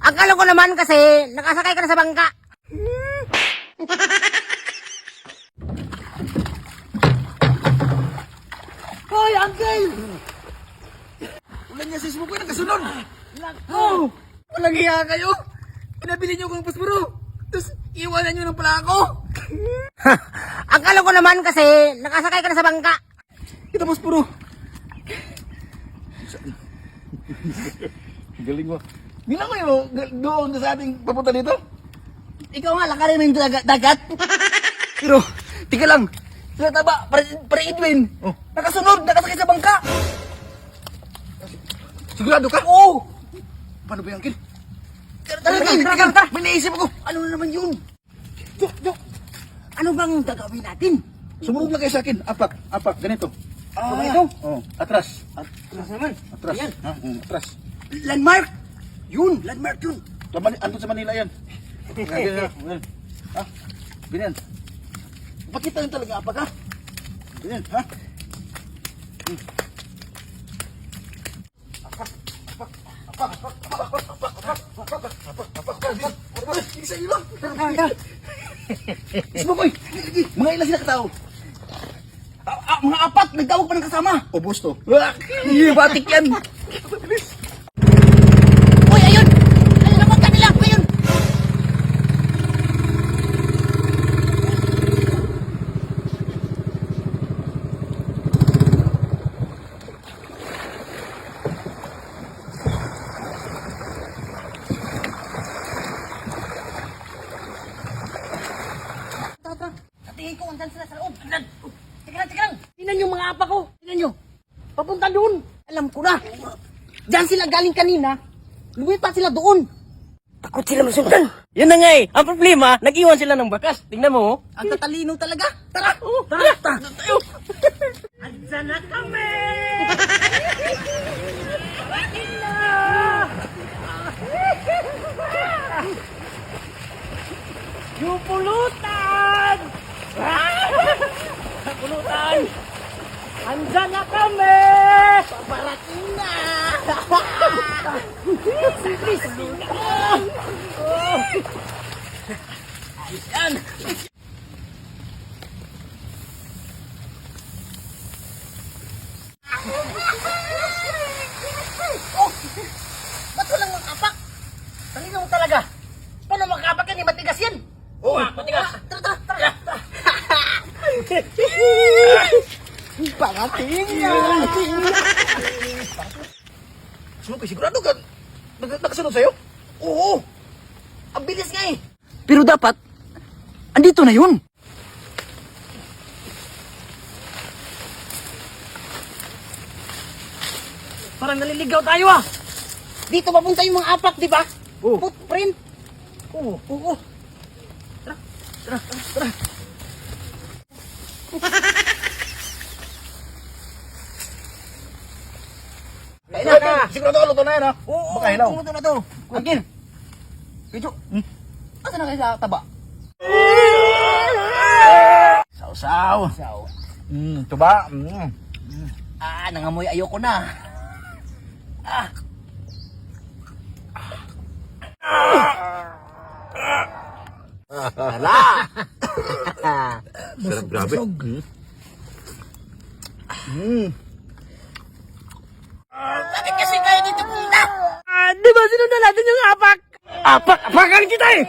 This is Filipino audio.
Akala ko naman kasi nakasakay ka na sa bangka. Hoy, Uncle! Ulan niya sis mo ko, nagkasunod! Oh, walang hiya kayo! Pinabili niyo kong paspuro! Tapos iwanan niyo lang pala ako! Akala ko naman kasi nakasakay ka na sa bangka. Ito paspuro! Galing mo. Bilang kayo doon sa ating papunta dito? Ikaw nga, lakarin mo yung dagat. Pero, tika lang. Sila taba, para Edwin. Oh. Nakasunod, nakasakay sa bangka. Sigurado ka? Oo. Paano ba yan, Kin? Tara, may naisip ako. Ano na naman yun? Dok. Ano bang gagawin natin? Sumunod lang kayo sa akin. Apak, ganito. Ito? Oh, atras. Atras naman. Atras. Ayan. Ha? Atras. Landmark. Landmark yun. Andun sa Manila yan. Ganyan. Ha? Ganyan. Pakita yun talaga, apak ha? Ganyan, ha? Isa yun lang. Ismokoy, mga ilan sila katao? Mga apat, nagtawag pa ng kasama. O busto. Batik yan. Uy, ayun! Ayun naman kanila! Ayun! Tara. Natingin ko, andan sila sa loob. Andan! Teka lang! Tingnan yung mga apa ko! Tingnan nyo! Papunta doon! Alam ko na! Diyan sila galing kanina. Lumipat sila doon. Takot sila masundan. Yun na nga eh. Ang problema, nag-iwan sila ng bakas. Tingnan mo, oh. Ang tatalino talaga. Tara! Tara. Tayo. Andiyan na kami! Parating na! Yung pulutan! Pulutan! Andyan na kami! Parating na! Yan! Oh! Ba't walang mga apak? Talino mo talaga. Paano makapak yan? Matigas yan. Oh, matigas! Tara! Parating na! Sumokoy, sigurado ka? Nakasunod sa'yo? Oo! Ang bilis nga eh! Pero dapat, andito na yun. Parang naliligaw tayo ah! Dito papunta yung mga apak, di ba? Oo. Footprint. Oo. Tara. Kaya na! Sigurado ka luto na yan ha? Oo, Baka hilaw. tumuto na to. Agil. Medyo, asa na kayo sa taba? Sausaw. Tuba. Nangamoy ayoko na. Hala! Sarap grabe. Bakit kasi kayo dito punta? Di ba sinundan natin yung apak? Apakan kita eh!